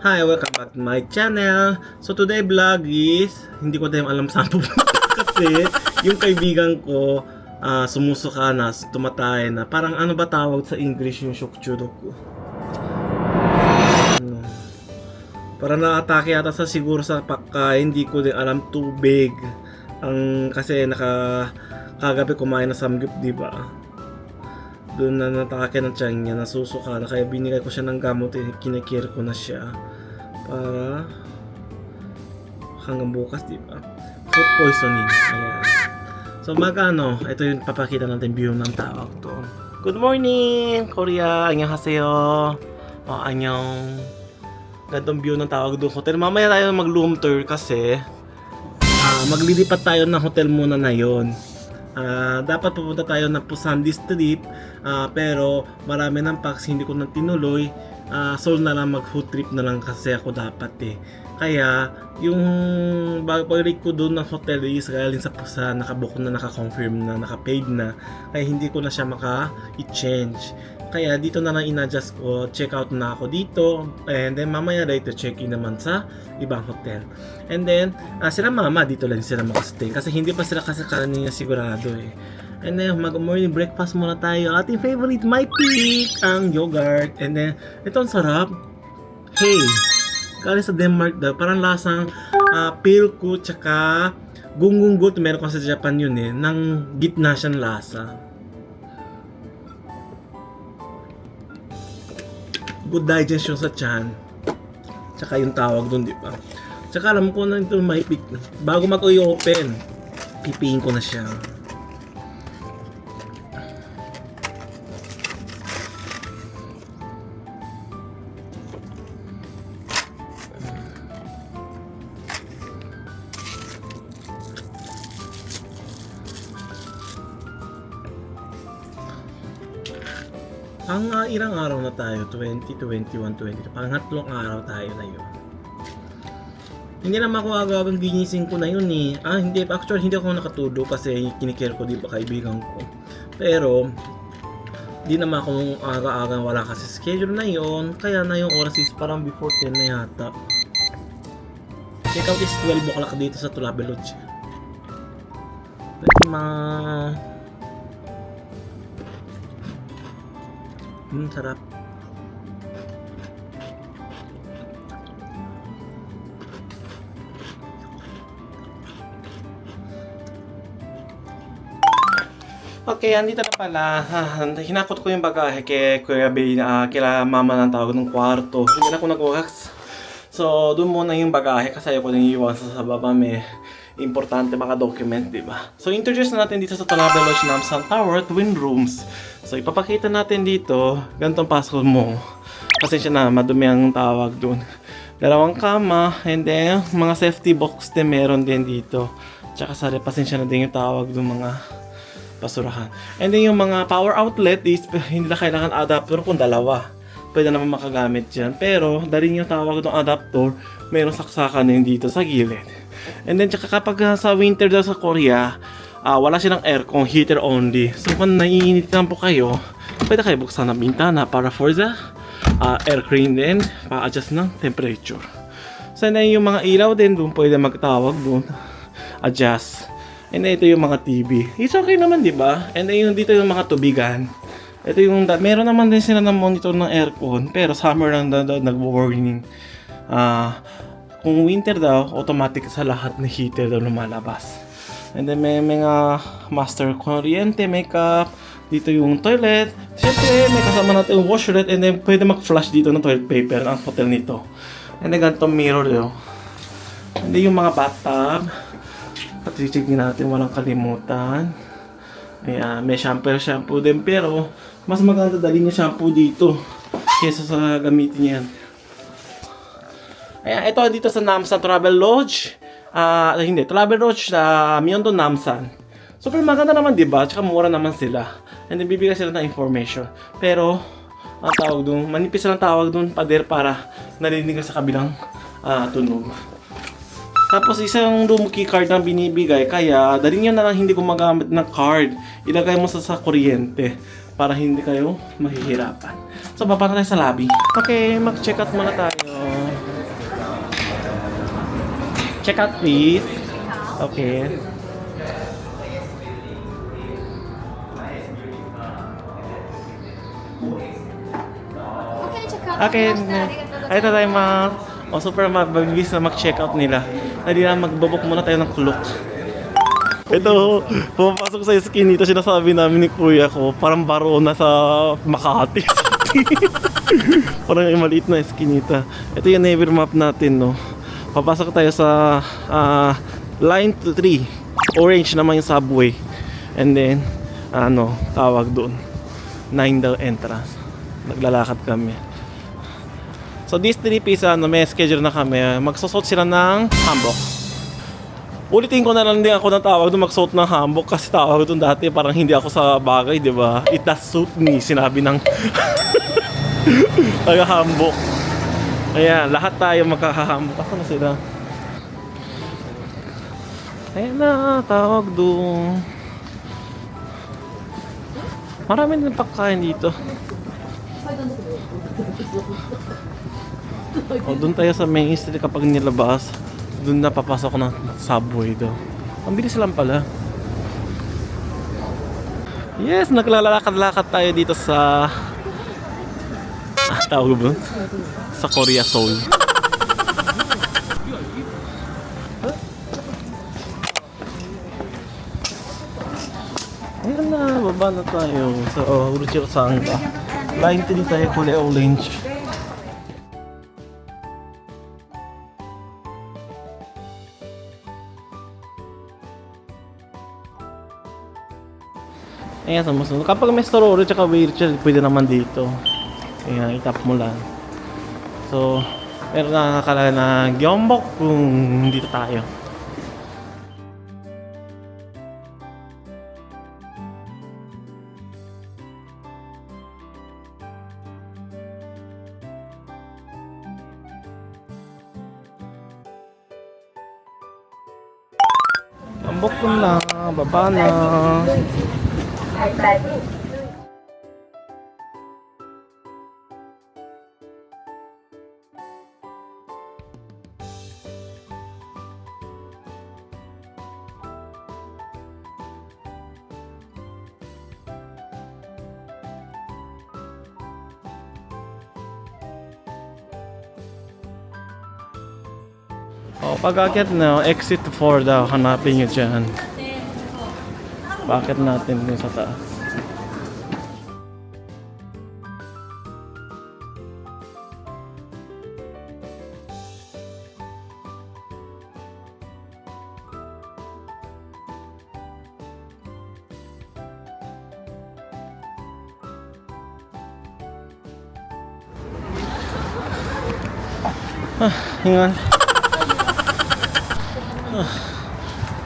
Hi, welcome back to my channel. So today vlog is, hindi ko din alam saan pupunta kasi yung kaibigan ko sumusuka na, tumatay na. Parang ano ba tawag sa English yung shokchurok ko? Ano? Parang na-atake yata sa siguro sa pagkain, hindi ko din alam, tubig. Kasi kagabi kumain na samgyup, di ba? Doon na natake ng tiyan niya, nasusuka na, kaya binigay ko siya ng gamot, kinikir ko na siya para hanggang bukas, di ba? Food poisoning, ayan. So ito yung papakita natin view ng tawag to. Good morning, Korea, annyeonghaseyo. Annyeong. Gandong view ng tawag doon hotel. Mamaya tayo mag-room tour kasi maglilipat tayo ng hotel muna na yon. Dapat pupunta tayo ng Busan District, pero marami ng packs hindi ko na tinuloy. So na lang mag food trip na lang kasi ako dapat Kaya yung pagbalik ko doon ng hotel is galing sa Busan, nakabook na, naka-confirm na, naka-paid na, kaya hindi ko na siya maka-i-change. Kaya dito na lang in-adjust ko, check out na ako dito, and then mamaya dito check-in naman sa ibang hotel. And then, sila mama dito lang sila makastay kasi hindi pa sila kasi kanina sigurado And then, mag-morning breakfast muna tayo. Ating favorite, my pick, ang yogurt. And then, ito ang sarap. Hey, galing sa Denmark daw. Parang lasang pilko, tsaka gungunggot. Meron ko sa Japan yun nang gitna siyang lasa. Good digestion sa tiyan. Tsaka yung tawag dun, di ba? Tsaka alam ko na ito may pick. Bago mag-open, pipiin ko na siya. Ilang araw na tayo? 20, 21, 22. Pangatlong araw tayo na yun. Hindi naman ako agad ginising ko na yun hindi. Actually, hindi ako nakatulog kasi kinikare ko, di ba, kaibigan ko. Pero, di naman ako aga-aga, wala kasi schedule na yun. Kaya na yung oras is parang before 10 na yata. Check out is 12 o'clock dito sa Travel Lodge. Sarap. Okay, andito na pala. Hinakot ko yung bagahe kay Kuya Bay, kila mama ng tawag ng kwarto. Hindi na ako nag-wax. So, doon muna yung bagahe kasi ayaw ko nang iwan sa baba. May importante mga document, di ba? So, introduce na natin dito sa Travel Lodge Namsan Tower, twin rooms. So, ipapakita natin dito, ganitong pasok mo. Pasensya na, madumi ang tawag doon. Dalawang kama, and then, mga safety box din meron din dito. Tsaka pasensya na din yung tawag doon, mga basurahan. And then, yung mga power outlet is, hindi na kailangan adapter kung dalawa. Pwede naman makagamit dyan. Pero, dahil yung tawag ng adapter, mayroong saksakan din dito sa gilid. And then, tsaka kapag sa winter daw sa Korea, wala silang aircon, heater only. So kung naiinit lang po kayo, pwede kayo buksan ang bintana para for the air clean din, pa-adjust ng temperature. So na yung mga ilaw din doon, pwede magtawag doon, adjust. And then ito yung mga TV. It's okay naman, di ba? And then yung dito yung mga tubigan. Ito yung, meron naman din sila ng monitor ng aircon, pero summer lang daw nag-warning. Kung winter daw, automatic sa lahat na heater daw lumalabas. And then may mga master kuryente, makeup, dito yung toilet. Siyempre, may kasama natin yung washlet, and then pwede mag-flash dito ng toilet paper ang hotel nito. And then ganitong mirror daw. And then yung mga bathtub. Patitignan natin, walang kalimutan. Ayan, may shampoo din, pero mas maganda dalhin yung shampoo dito kesa sa gamitin yan. Ayan, ito dito sa Namsan Travel Lodge. Travel Lodge Myeongdong Namsan. Super maganda naman, di ba? Tsaka mura naman sila. And then bibigyan sila ng information. Pero, ang tawag doon, manipis lang tawag doon, pader para narinig ka sa kabilang tunog. Tapos isang room key card na binibigay, kaya dali nyo na lang hindi gumagamit ng card. Ilagay mo sa kuryente para hindi kayo mahihirapan. So, baba na tayo sa lobby. Okay, mag-check out muna tayo. check out please. Okay. Okay. Ay, tatay ma. O, super mabilis na mag-check out nila. Hindi na magbabok muna tayo ng kulok. Ito, pumapasok sa skin dito, sinasabi namin ni kuya ko, parang barona sa Makati. Parang yung maliit na eskinita. Ito yung neighbor map natin, no. Papasok tayo sa line 3. Orange naman yung subway. And then, tawag doon. 9 daw entrance. Naglalakad kami. So these 3 pieces, may schedule na kami. Magsusot sila ng hanbok. Ulitin ko na lang din ako ng tawag doon magsuot ng hanbok kasi tawag doon dati parang hindi ako sa bagay, di ba? It does suit me, sinabi ng taga-hanbok. Kaya lahat tayo magkakahambok. Ako na sila. Ayan na, tawag doon. Marami din pagkain dito. O, doon tayo sa main street kapag nilabas. Doon na papasok ng subway daw. Ang bilis lang pala. Yes, naglalakad-lakad tayo dito sa tawag ba? Sa Korea, Seoul. Ayan na, baba na tayo sa Uruchiro-sanga. Line 3 tayo, kulay orange. Ayan, sumusunod. Kapag may storage at wheelchair, pwede naman dito. Ayan, itap mo lang. So, meron na nakalagay na Gyeongbok kung dito tayo. Gyeongbok ko na, baba na. Oh, pag-akyat na, exit 4 daw, hanapin nyo dyan. Bakit natin dun sa taas? Hingal.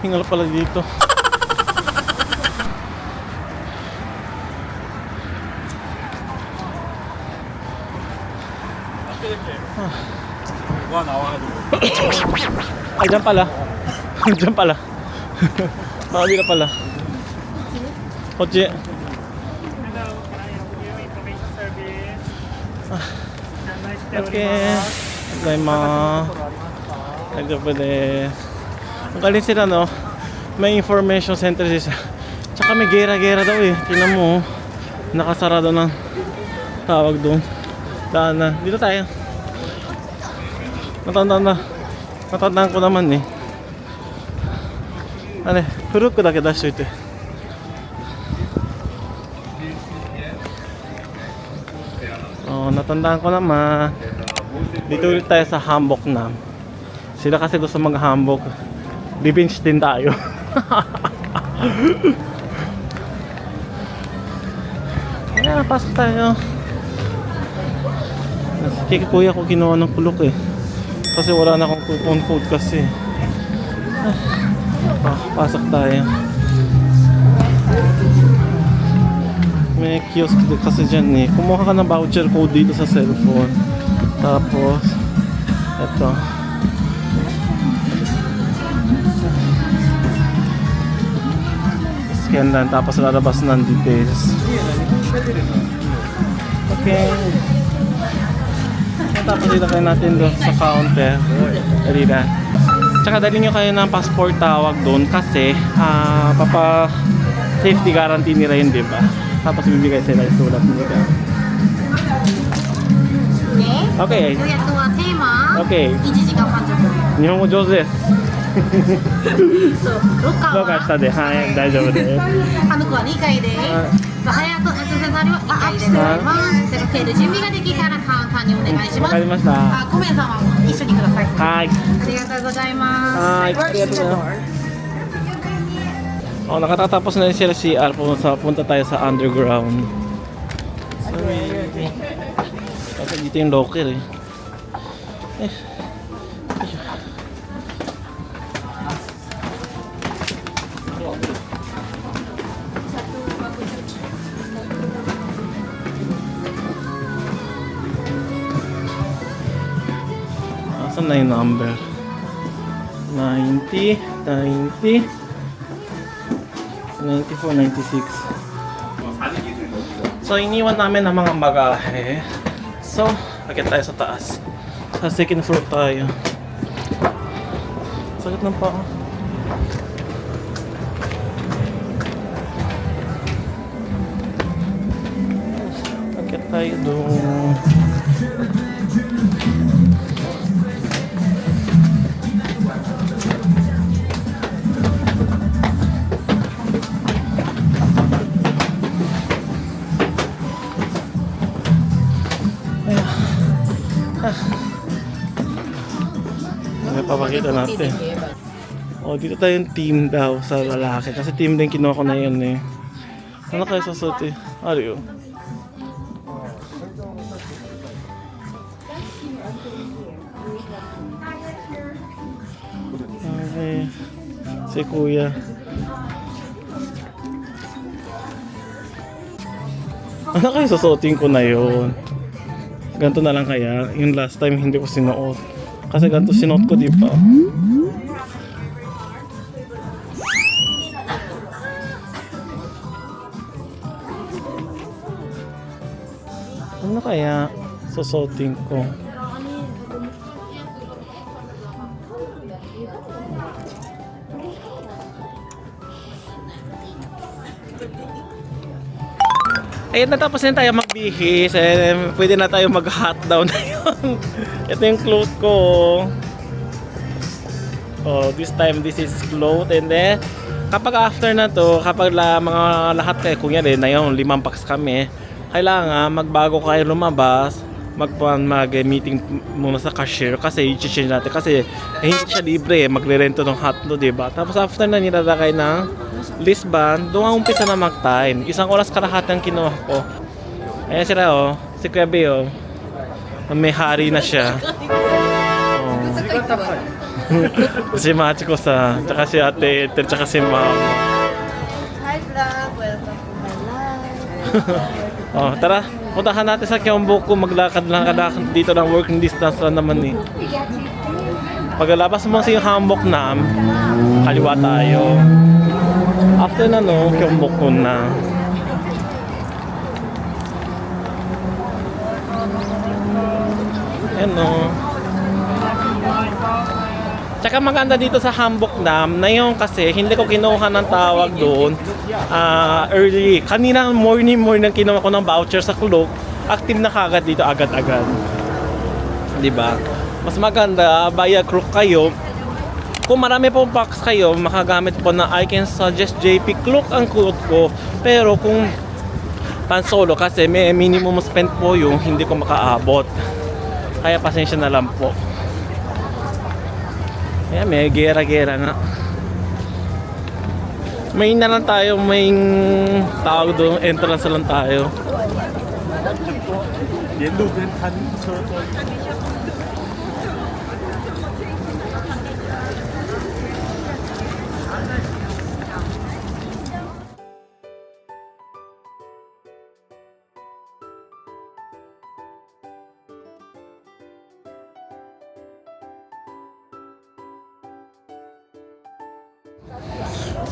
Hingal pala dito. Ay, dyan pala. Dyan pala. Nakabila pala. Kotse. Okay. Ang galing sila, no? May information center sila. Tsaka may gera-gera daw eh. Tingnan mo, nakasarado ng tawag doon. Daanan. Dito tayo. Natandaan ko naman eh. Ano, furuku dake dashoite. Oh, natandaan ko naman. Dito ulit tayo sa hanbok na. Sila kasi gusto mag-hanbok. Revenge din tayo. Ayan, pasok tayo. Kaya kuya ko kinuha ng kulok eh. Kasi wala na akong coupon code kasi. Pasok tayo. May kiosk kasi dyan eh. Kumuha ka ng voucher code dito sa cellphone. Tapos, eto. Scan lang, tapos lalabas ng details. Okay. Tapos dito kayo natin doon sa counter. Dali na. Tsaka dali nyo kayo ng passport tawag doon kasi papa safety guarantee nila yun, diba? Tapos bibigay sila yung sulat nila. Okay. 予約はテーマ Okay. 1時間30分。日本語上手です。そう、ロッカーどうか下で、はい、大丈夫です。ハムクは2階です。早くアクセサリーは1階でございます。で、受ける準備ができたらカウンターにお願いします。わかりました。あ、コメンさんは一緒にください。はい。ありがとうございます。はい、ありがとうございます。Oh, nakatatapos na yung sila CR. Punta tayo sa underground. Sorry. Kasi dito yung locker eh. Asan na yung number? 90, 90, 94, 96. So, iniwan namin ang mga bagahe. So, akit tayo sa taas. Sa second floor tayo. Sakit ng paa. Akit tayo doon. Papakita natin. Oh, dito tayong team daw sa lalaki. Kasi team din kinuha ko na yun eh. Ano kayo sasuot eh? Ano yun? Okay. Si kuya. Ano kayo susuotin ko na yun? Ganito na lang kaya. Yung last time hindi ko sinuot. Kasi ganito sinuot ko, di ba? Ano kaya susuotin ko? Ayun, natapos na tayo magbihis. Pwede na tayo mag-hot down na yun. Ito yung clothes ko. Oh, this time this is clothes. And then, kapag after na to, kapag mga lahat kayo, kung yan na yun, 5 packs kami, kailangan magbago kayo lumabas, mag-meeting muna sa cashier kasi i-change natin. Kasi hindi siya libre, magre-rento ng hotdog, diba? Tapos after na nilalagay ng Lisbon, doon ang umpisa na mag-time. 1 oras kalahati ang kinuha ko. Ayan sila oh, si Kuya B oh. May hari na siya. Oh. Si Machiko sa, tsaka si Ate Ethel, tsaka si Ma'am. Hi vlog, welcome to my life. Oh, tara, puntahan natin sa Gyeongbokgung. Maglakad lang dito ng working distance lang naman eh. Paglalabas mo sa yung Hanboknam, kaliwa tayo. After na no, Gyeongbokgung na. Ayan no. Tsaka maganda dito sa Hanboknam na yun kasi hindi ko kinuha ng tawag doon early. Kanina morning kinuha ko ng voucher sa Klook. Active na kagad dito agad-agad. Diba? Mas maganda, via Klook kayo. Kung marami pong packs kayo, makagamit po na I can suggest JP Klook ang code ko. Pero kung pan solo kasi may minimum spend po yung hindi ko makaabot. Kaya pasensya na lang po. Ayan, may gera-gera nga. May na lang tayo, may tawag doon, entrance lang tayo.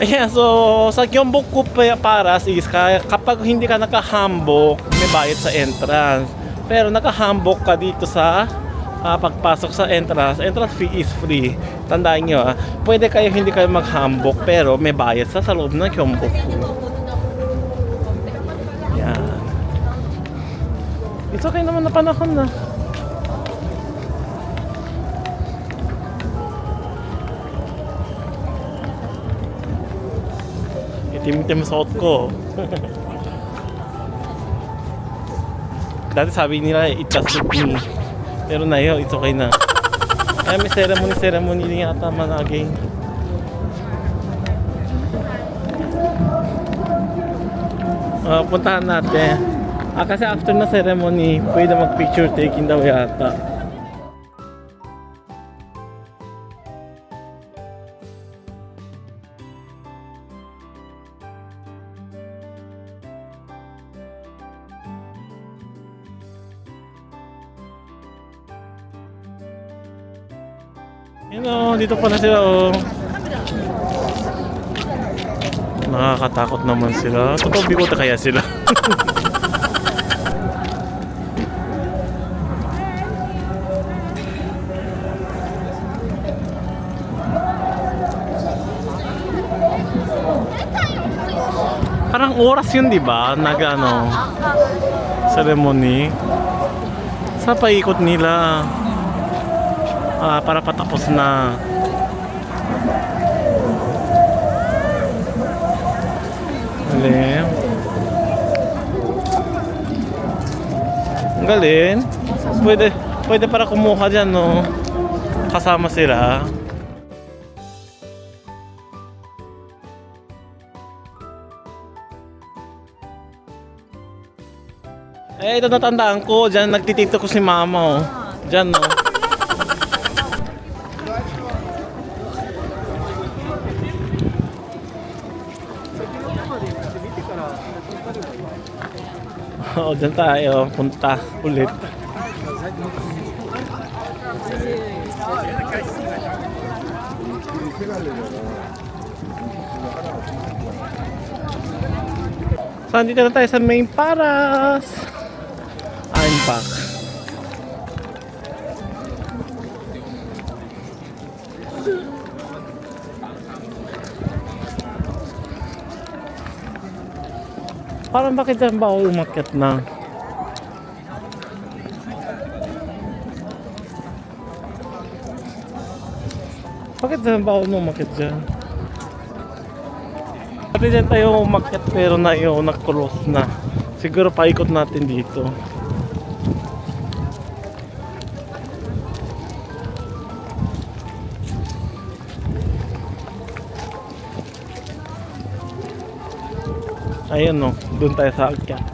Ayan, so sa Gyeongbokgung Paras is kapag hindi ka naka-hanbok, may bayad sa entrance. Pero naka-hanbok ka dito sa pagpasok sa entrance fee is free. Tandaan nyo pwede kayo hindi kayo mag-hanbok pero may bayad sa loob ng Gyeongboku. Yan. It's okay naman na panahon na. Itim-itim suot ko. Dati sabi nila it just suit me. Pero na yun, it's okay na. Kaya may ceremony din yata managing. Puntahan natin. Kasi after na ceremony, pwede mag-picture taking daw yata. Yun o, dito pala sila o. Nakakatakot naman sila. Totoo bigote kaya sila. Parang oras yun, di ba? Nag-ano, ceremony. Sa paikot nila. Para patapos na. Galing. Ang galing. Pwede para kumuha dyan, no? Kasama sila. Ito natandaan ko. Dyan nagtitiktok ko si mama, oh. Dyan, no? Oo, dyan tayo. Punta ulit. So, andito na tayo sa main paras. I'm back. Parang bakit dyan ba ako umakyat na? Bakit dyan ba ako umakyat dyan? Pati dyan tayo umakyat pero na-cross na. Siguro paikot natin dito. Ayun, no, doon tayo sa akyat.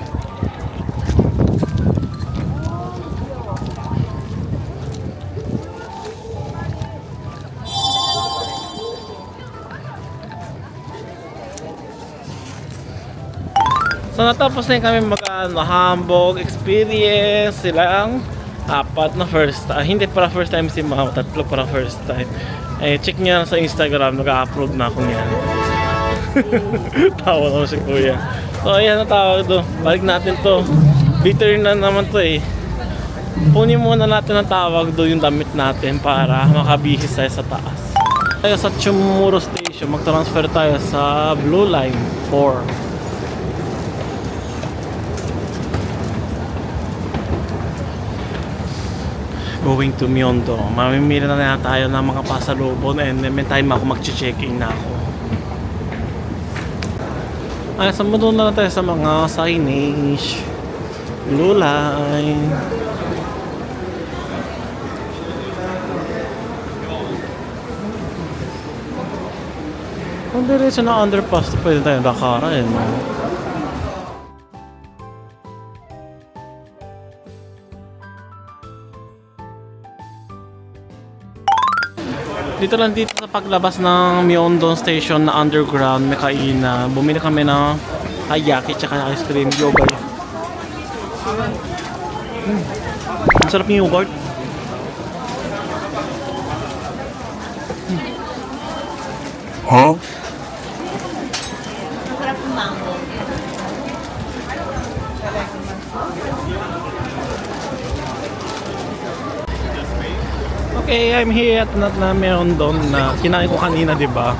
So natapos na kami mag-hanbok experience. Silang apat na first time. Hindi para first time si Mao, tatlo para first time. Check niya sa Instagram, nag-upload na ako niyan. Tawa naman si kuya. So ayan na tawag doon. Balik natin to. Bitter na naman to eh. Punin muna natin ang tawag doon yung damit natin para makabihis tayo sa taas. Tayo sa Chumuro Station. Mag-transfer tayo sa Blue Line 4. Going to Myeongdong. Mamimili na tayo ng mga pasalubong and may time ako mag-check-in na ako. Ay, samunod na tayo sa mga signage. Blue Line. Kung diretso na underpass, pwede tayo lakaran, no? Dito lang dito sa paglabas ng Myeongdong Station na underground, may kainan. Bumili kami ng hayaki tsaka ice cream, yogurt. Ang sarap yung yogurt. Huh? Masarap yung mango. Okay, I'm here at na meron doon na kinain ko kanina, di ba?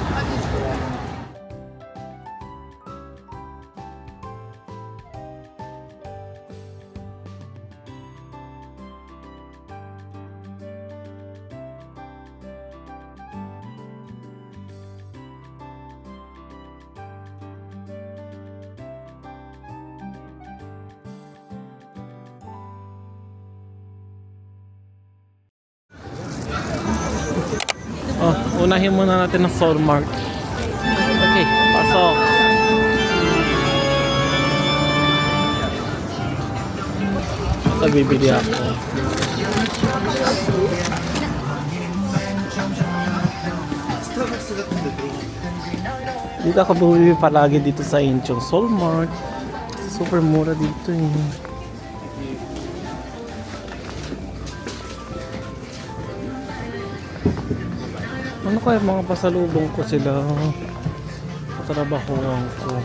Oh, unahin muna natin ng Soul Mart. Okay, pasok. Nagbibili ako. Dito ako bumili palagi dito sa Incheon Soul Mart. Super mura dito eh. Ano kaya mga pasalubong ko sila katrabahoan ko?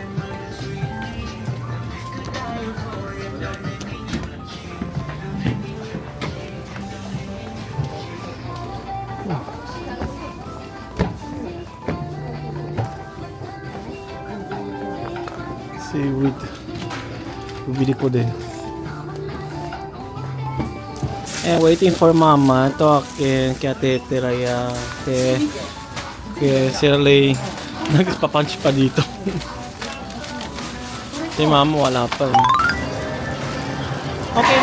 Seaweed. Bibili ko din. Waiting for mama to kaya Tete Raya kaya Shirley nagpapunch pa dito. Si mama wala pa eh. Okay,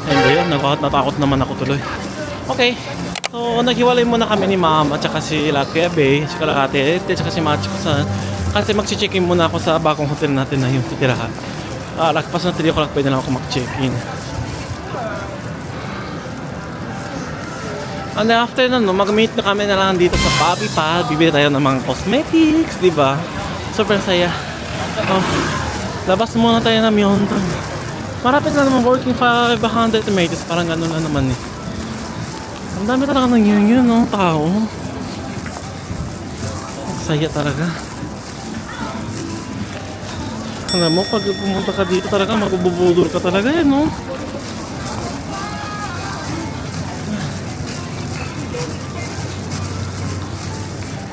ayun ba yun? Natakot naman ako tuloy. Okay, so naghiwalay muna kami ni mama at saka si Kuya Bay, si Ate at saka si Machi-san kasi mag-check-in muna ako sa bagong hotel natin na yung titirahan. Lagpas na 3 o'clock pwede na ako mag-check-in. And after nun, mag-meet na kami na lang dito sa Bobby Pal. Bibili tayo ng mga cosmetics, di ba? Super saya. Oh, labas muna tayo ng Myeongdong. Marapit na naman working 500 meters. Parang gano'n na naman eh. Ang dami talaga ng yun, no? Tao. Ang saya talaga. Alam mo, pag pumunta ka dito talaga, magbubudol ka talaga eh, no?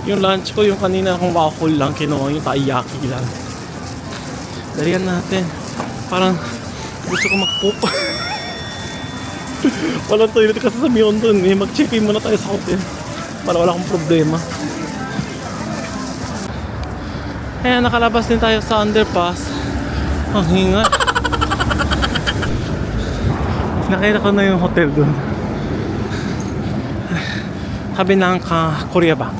Yung lunch ko, yung kanina akong waffle lang, kinuha yung taiyaki lang. Dalihan natin. Parang gusto ko mag-poop. Walang toilet kasi sa Myeongdong eh. Mag-check-in muna tayo sa hotel para wala akong problema. Ayan, nakalabas din tayo sa underpass. Ang hinga. Nakita ko na yung hotel doon. Sabi ng Korea Bank.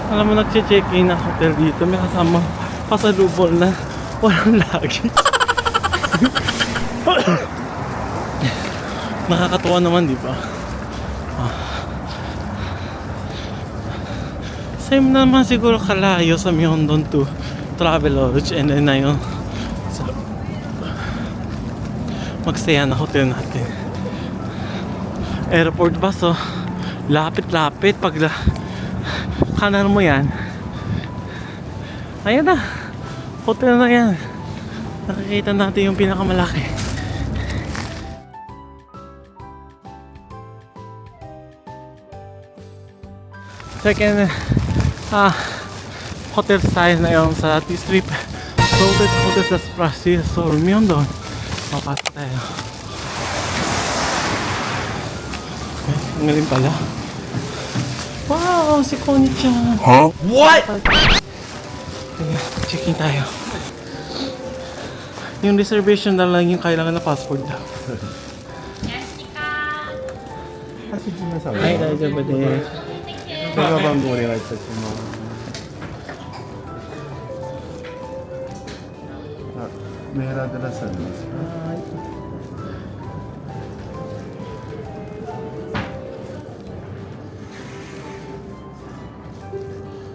Alam mo, nag-check-in na hotel dito. May kasama pasalubong na walang luggage. Nakakatuwa naman, di ba? Same naman siguro kalayo sa Myeongdong to Travelodge and then na yun so, magsaya na hotel natin. Airport bus, so lapit-lapit pag kanan mo yan. Ayan na, hotel na yan. Nakikita natin yung pinakamalaki. Second hotel size na yun sa T-Strip. Hotel sa Sprasi sa Myeongdong. Papasok tayo. Okay, ang galing pala. Wow, si Connie-chan. Huh? What? Check-in tayo. Yung reservation na lang yung kailangan na passport daw. Ay, daijoubu desu. 電話番号お願いいたします。メールアドレスありますか？はい、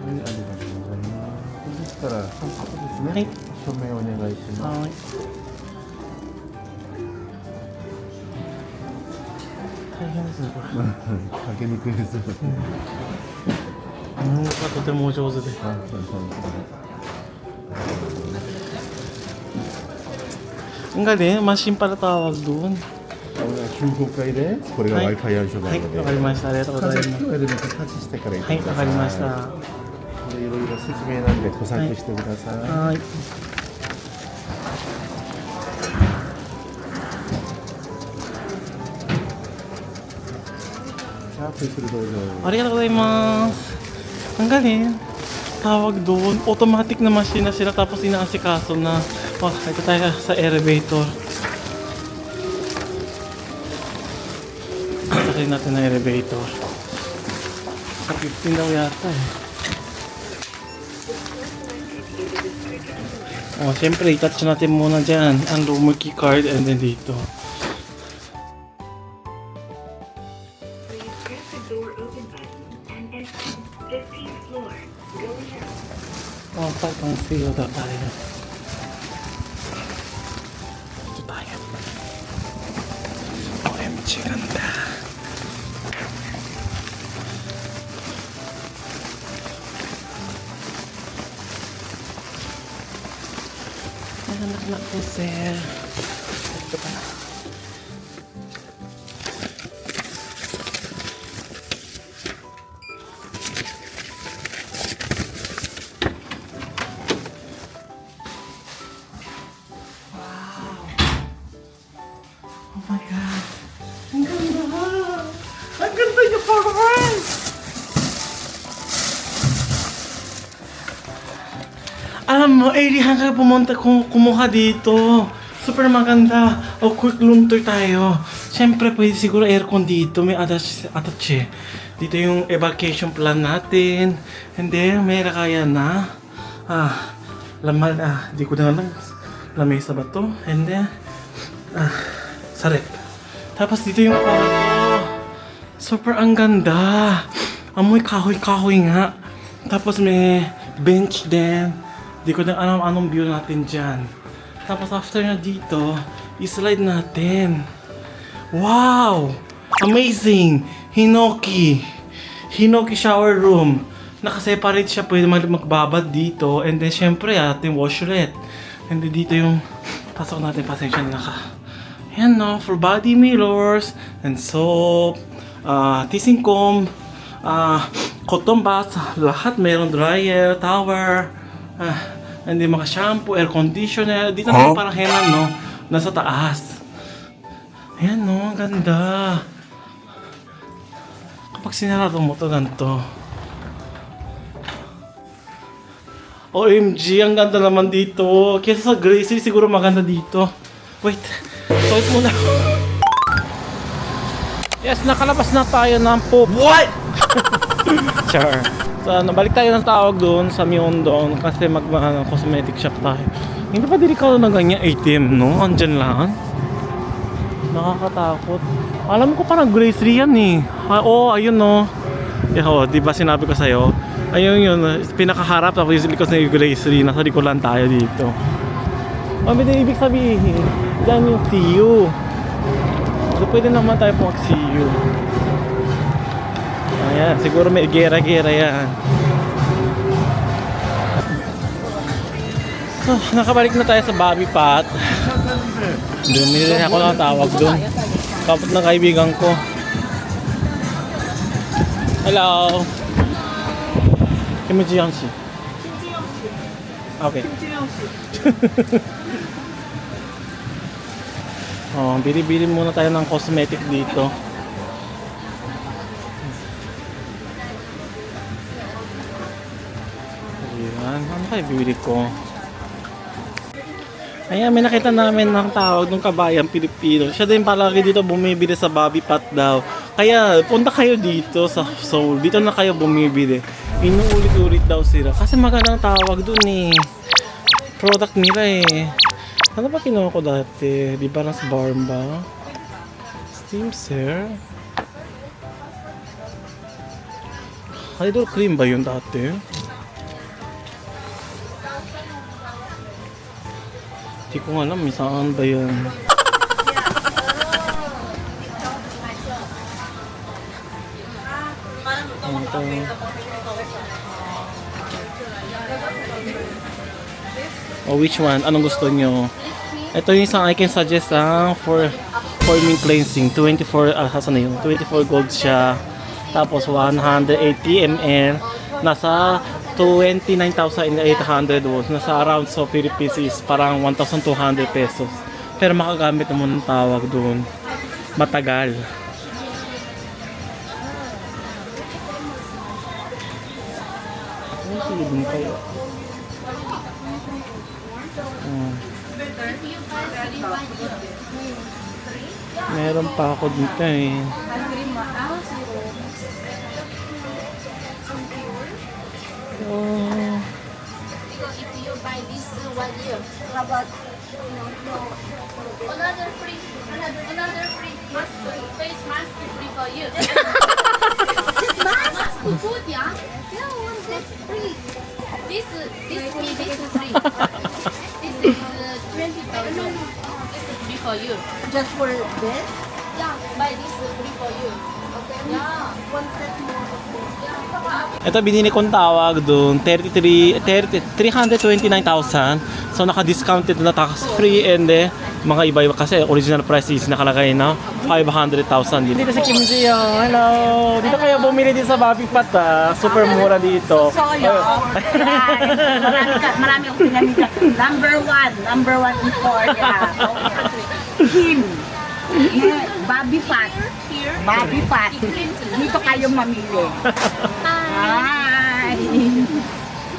ありがとうございます。ですから、早速ですね。はい。署名お願いします。はい。大変ですね、これ。かけにくいです。とてもお上手で。あ、そうです。Ang galing, machine pala tawag doon. 15階でこれがはい Wi-Fi 暗証はい、番号で、わかりました。ありがとうございます。エレベータータッチしてから行っはい、てください。わかりました。これいろいろ説明なんで補足してください。はい。シャープするどうぞ。ありがとうございます. Ang galing. Tawag doon, automatic na machine na sila tapos inaasikaso na. Oh, ito tayo sa elevator. Sakay natin ang elevator. Sa 15 daw yata eh. Oh, syempre, i-touch natin muna dyan ang Lumo key card and then dito. Press the door open button and enter 15th floor. Go ahead. Oh, pang sale daw tayo. Ito tayo. OMG, ganda. Anak po, sir. Ito pa. Oh my God! Ang ganda! Ang ganda niya, Farmer! Alam mo, Elihan ka pumunta kumuha dito. Super maganda. O, quick room tour tayo. Siyempre, pwede siguro aircon dito. May attach. Dito yung evacuation plan natin. And then, may lakayan na. Laman, di ko na lang. Lamesa ba to? And then, sa rep. Tapos dito yung kwarto. Super ang ganda. Amoy kahoy-kahoy nga. Tapos may bench din. Di ko na alam anong view natin dyan. Tapos after na dito, i-slide natin. Wow! Amazing! Hinoki shower room. Nakaseparate siya, pwede magbabad dito. And then syempre ating washlet. And then dito yung pasok natin, pasensya na ka. Yan no, for body mirrors and soap, kissing comb, cotton buds, lahat meron, dryer, tower, and then mga shampoo, air conditioner. Dito naman parang henan no, nasa taas. Ayan no, ang ganda. Kapag sinarado mo to ganito. OMG, ang ganda naman dito. Kesa sa Gracie, siguro maganda dito. Wait, toilet muna. Yes, nakalabas na tayo ng poop. What? Char. So, nabalik tayo ng tawag doon sa Myeongdong kasi cosmetic shop tayo. Hindi pa delikado na ganyan ATM, no? Andyan lang. Nakakatakot. Alam ko parang Gracie yan eh. Oo, ayun no. Yeah, di ba sinabi ko sa'yo? Ayun yun, pinakaharap tapos yung likod ng Gracie, nasa likuran tayo dito. Ano ibig sabihin? Diyan yung CU. So pwede naman tayo po mag-CU. Ayan, siguro may gera-gera yan. So, nakabalik na tayo sa Bobby Pot. Bumili na ako ng tawag doon. Kapot ng kaibigan ko. Hello! Kimchi Yangshi. Okay. Oh, bili-bili muna tayo ng cosmetic dito. Ayan, ano kayo bibili ko? Ayan, may nakita namin ng tawag ng kabayang Pilipino. Siya din palagi dito bumibili sa Bobby Pot daw. Kaya punta kayo dito sa Seoul. Dito na kayo bumibili. Inuulit-ulit daw sila. Kasi magandang tawag dun eh. Product nila eh. Ano ba kinuha ko dati? Di ba nas Barm ba? Steam Sir? Idol cream ba yun dati? Hindi ko alam, saan ba yun? Oh, which one? Anong gusto nyo? Ito yung isang I can suggest for forming cleansing. 24, saan na yun? 24 gold siya. Tapos 180 ml. Nasa 29,800 watts. Nasa around so Philippines is parang 1,200 pesos. Pero makagamit naman ng tawag doon. Matagal. Sige din kayo. Meron pa ako dito eh. Oh. If you buy this 1 year, how about another free mask, face mask free for you. Mask good, yeah. Yeah, one set free. This free, this free. This is 20,000. This is free for you. Just for this? Yeah, buy this free for you. Okay. Yeah. One set more of this. Ito binili kong tawag doon, 329,000. So naka-discounted na tax free and mga iba-iba kasi original price is nakalagay na 500,000 din. Dito si Kim Ji, oh. Hello. Dito kayo bumili din sa Bobby Pat, super mura dito. Marami akong pinamili. Number one in Korea. Kim. Bobby Fat. Bobby Fat. Dito kayo mamili. Hi!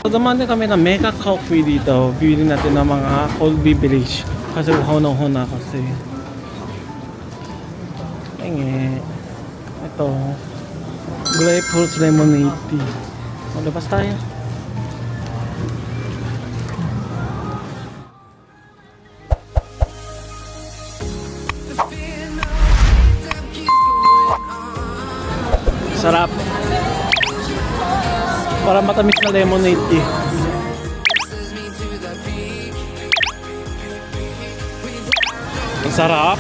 So naman din kami na mega coffee dito. Bibili natin ng mga cold beverage. Kasi uhaw na kasi. Enge. Ito. Grapefruit lemonade tea. Malabas tayo. Sarap. Parang matamis na lemonade tea. Ang sarap.